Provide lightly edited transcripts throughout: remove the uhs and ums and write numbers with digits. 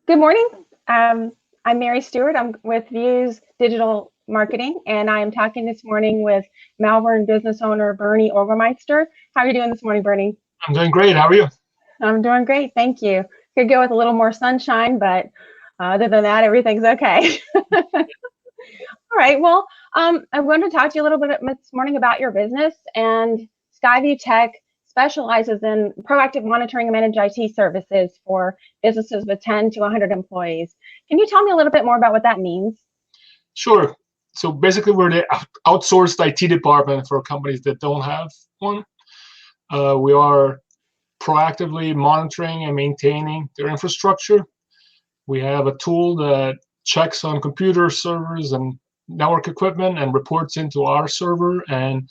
Good morning. I'm Mary Stewart. I'm with Views Digital Marketing, and I am talking this morning with Malvern business owner Bernie Orglmeister. How are you doing this morning, Bernie? I'm doing great. How are you? I'm doing great, thank you. Could go with a little more sunshine, but other than that, everything's okay. All right. Well, I want to talk to you a little bit this morning about your business. And SkyViewTek specializes in proactive monitoring and managed IT services for businesses with 10 to 100 employees. Can you tell me a little bit more about what that means? Sure. So basically, we're the outsourced IT department for companies that don't have one. We are proactively monitoring and maintaining their infrastructure. We have a tool that checks on computer servers and network equipment and reports into our server and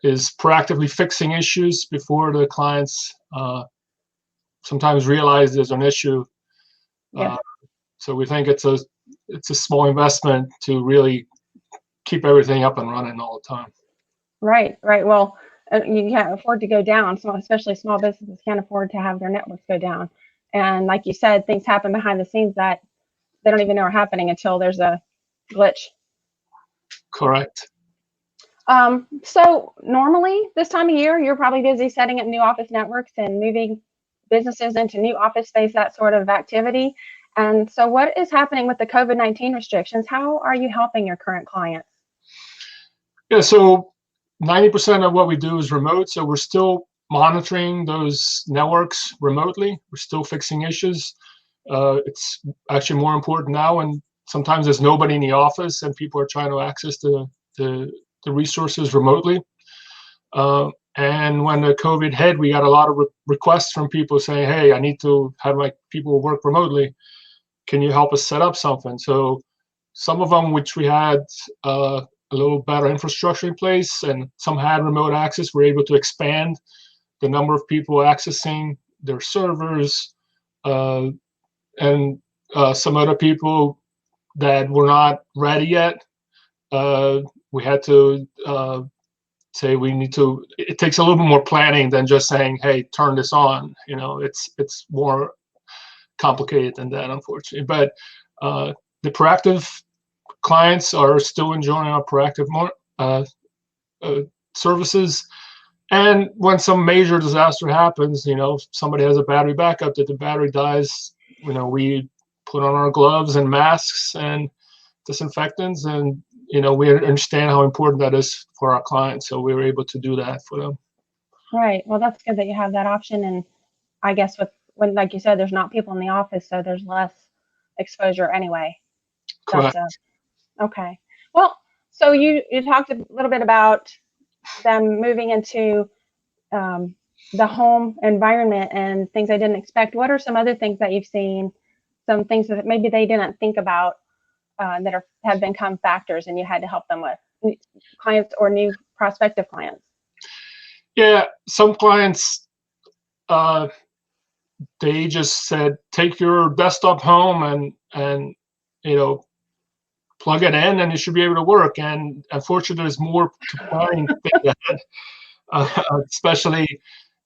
is proactively fixing issues before the clients sometimes realize there's an issue. Yes. So we think it's a small investment to really keep everything up and running all the time. Right. Well, you can't afford to go down. So especially small businesses can't afford to have their networks go down. And like you said, things happen behind the scenes that they don't even know are happening until there's a glitch. Correct. So normally this time of year, you're probably busy setting up new office networks and moving businesses into new office space, that sort of activity. And so what is happening with the COVID-19 restrictions? How are you helping your current clients? Yeah, so 90% of what we do is remote. So we're still monitoring those networks remotely. We're still fixing issues. It's actually more important now, and sometimes there's nobody in the office and people are trying to access the resources remotely. And when the COVID hit, we got a lot of requests from people saying, hey, I need to have my people work remotely. Can you help us set up something? So some of them, which we had a little better infrastructure in place and some had remote access, we're able to expand the number of people accessing their servers. And some other people that were not ready yet, we had to say we need to. It takes a little bit more planning than just saying, "Hey, turn this on." You know, it's more complicated than that, unfortunately. But the proactive clients are still enjoying our proactive services. And when some major disaster happens, you know, somebody has a battery backup that the battery dies, you know, we put on our gloves and masks and disinfectants, and you know, we understand how important that is for our clients, so we were able to do that for them. Right. Well, that's good that you have that option. And I guess when, like you said, there's not people in the office, so there's less exposure anyway. Correct. Okay. Well, so you talked a little bit about them moving into the home environment and things I didn't expect. What are some other things that you've seen? Some things that maybe they didn't think about that have become factors, and you had to help them with clients or new prospective clients. Yeah, some clients, they just said, take your desktop home and you know, plug it in and it should be able to work. And unfortunately, there's more to planning than that, especially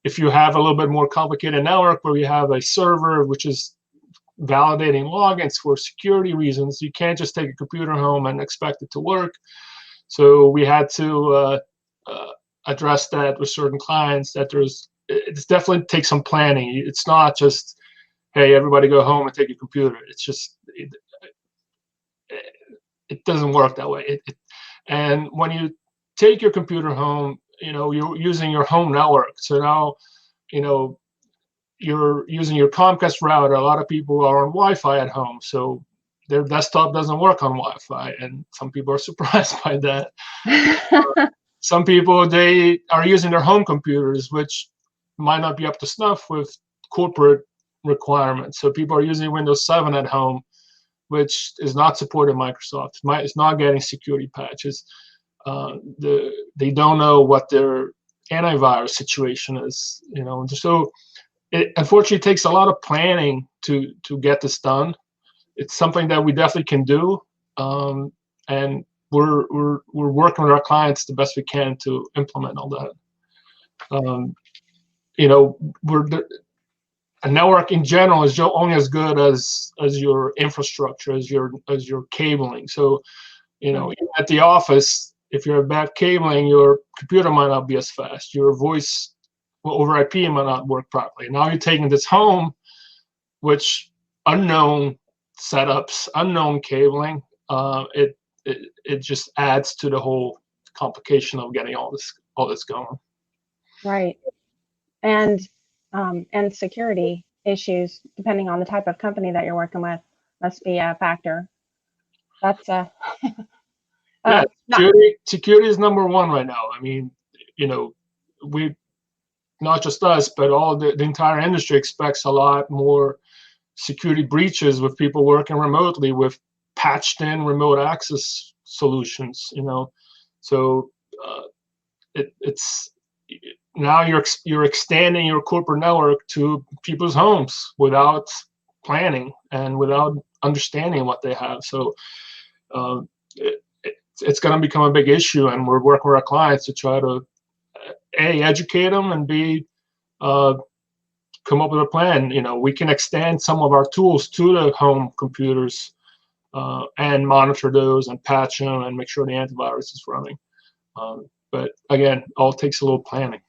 if you have a little bit more complicated network where you have a server which is validating logins for security reasons. You can't just take a computer home and expect it to work. So we had to address that with certain clients, that it's definitely takes some planning. It's not just, hey, everybody go home and take your computer. It's just, it doesn't work that way. And when you take your computer home, you know, you're using your home network. So now, you know, you're using your Comcast router. A lot of people are on Wi-Fi at home, so their desktop doesn't work on Wi-Fi, and some people are surprised by that. Some people, they are using their home computers, which might not be up to snuff with corporate requirements. So people are using Windows 7 at home, which is not supported Microsoft. It's not getting security patches. They don't know what their antivirus situation is, you know. So it unfortunately takes a lot of planning to get this done. It's something that we definitely can do, and we're working with our clients the best we can to implement all that. You know, a network in general is only as good as your infrastructure, as your cabling. So, you know, at the office, if you have bad cabling, your computer might not be as fast. Your voice over IP might not work properly. Now you're taking this home, which unknown setups, unknown cabling, it just adds to the whole complication of getting all this going. Right. And security issues, depending on the type of company that you're working with, must be a factor. That's yeah, security is number one right now. I mean, you know, we, not just us, but all the entire industry expects a lot more security breaches with people working remotely with patched in remote access solutions, you know. So it's now you're extending your corporate network to people's homes without planning and without understanding what they have. So it's going to become a big issue, and we're working with our clients to try to A, educate them, and B, come up with a plan. You know, we can extend some of our tools to the home computers and monitor those and patch them and make sure the antivirus is running. But again, all takes a little planning.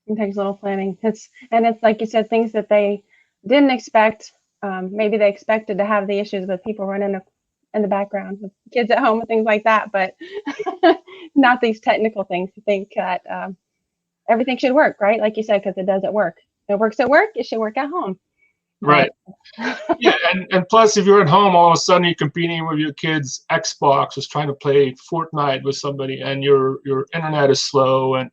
It takes a little planning. It's like you said, things that they didn't expect. Maybe they expected to have the issues with people running in the background with kids at home and things like that, but not these technical things. To think that everything should work, right? Like you said, because it doesn't work. If it works at work, it should work at home. Right. Yeah, and plus, if you're at home, all of a sudden you're competing with your kid's Xbox, just trying to play Fortnite with somebody, and your internet is slow, and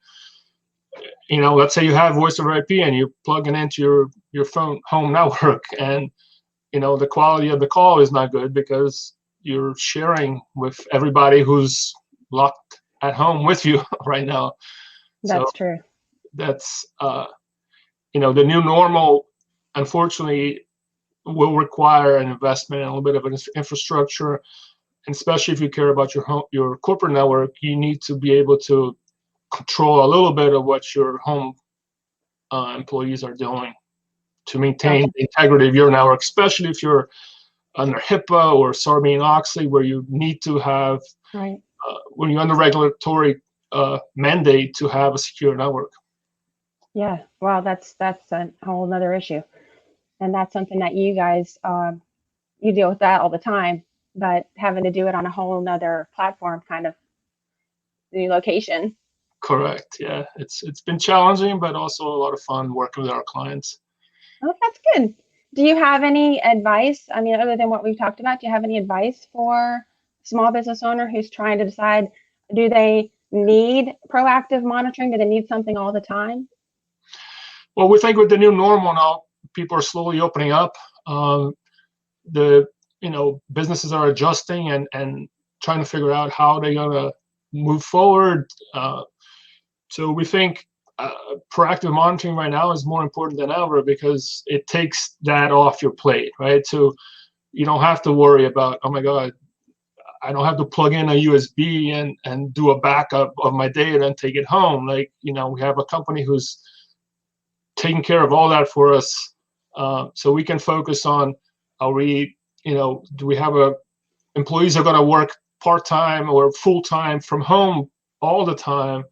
you know, let's say you have voice over IP and you're plugging into your phone home network, and you know the quality of the call is not good because you're sharing with everybody who's locked at home with you right now. That's true. That's you know, the new normal, unfortunately, will require an investment in a little bit of an infrastructure, and especially if you care about your corporate network, you need to be able to control a little bit of what your home employees are doing to maintain the integrity of your network, especially if you're under HIPAA or Sarbanes-Oxley, where you need to have, when you're under regulatory mandate to have a secure network. Yeah, well, that's a whole other issue, and that's something that you guys you deal with that all the time, but having to do it on a whole nother platform, kind of new location. Correct. Yeah, it's been challenging, but also a lot of fun working with our clients. Oh, that's good. Do you have any advice? I mean, other than what we've talked about, do you have any advice for a small business owner who's trying to decide, do they need proactive monitoring? Do they need something all the time? Well, we think with the new normal now, people are slowly opening up. Businesses are adjusting and trying to figure out how they're gonna move forward. So we think proactive monitoring right now is more important than ever because it takes that off your plate, right? So you don't have to worry about, oh my God, I don't have to plug in a USB and do a backup of my data and take it home. Like, you know, we have a company who's taking care of all that for us, so we can focus on, are we, you know, do we have employees are going to work part-time or full-time from home all the time?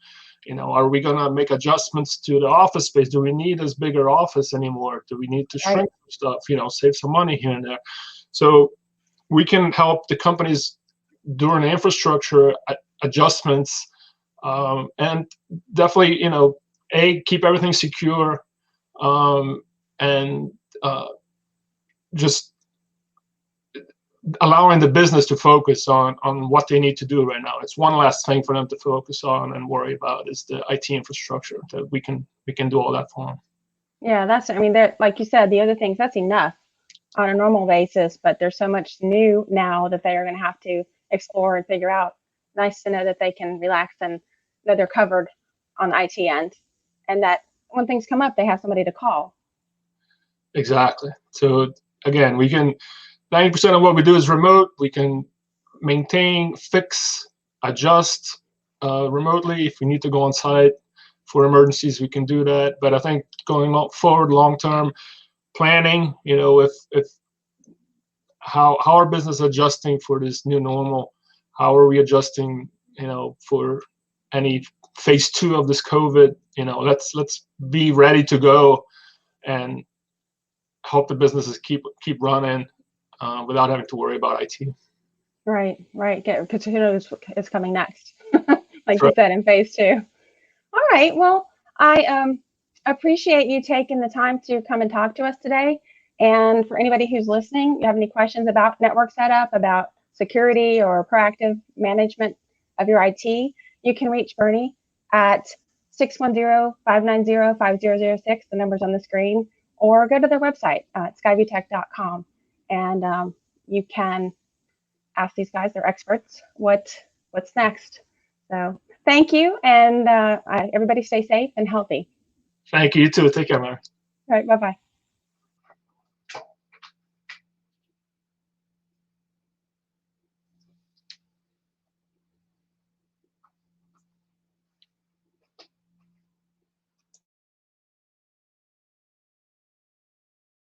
You know, are we going to make adjustments to the office space? Do we need this bigger office anymore? Do we need to shrink stuff, you know, save some money here and there? So we can help the companies during the infrastructure adjustments, and definitely, you know, keep everything secure, and just allowing the business to focus on what they need to do right now. It's one last thing for them to focus on and worry about is the IT infrastructure, that we can do all that for them. Yeah, that's, I mean, like you said, the other things, that's enough on a normal basis, but there's so much new now that they are going to have to explore and figure out. Nice to know that they can relax and know they're covered on the IT end, and that when things come up, they have somebody to call. Exactly. So again, we can, 90% of what we do is remote. We can maintain, fix, adjust remotely. If we need to go on site for emergencies, we can do that. But I think going forward, long term, planning, if how our business adjusting for this new normal, how are we adjusting, for any phase 2 of this COVID. Let's be ready to go and help the businesses keep running without having to worry about IT. Right. Because who knows what's coming next, like Sure. you said, in phase 2. All right. Well, I appreciate you taking the time to come and talk to us today. And for anybody who's listening, you have any questions about network setup, about security or proactive management of your IT, you can reach Bernie at 610-590-5006. The number's on the screen, or go to their website at SkyViewTek.com, and you can ask these guys, they're experts, what's next. So thank you, and everybody stay safe and healthy. Thank you, you too. Take care, Mary. All right, bye-bye.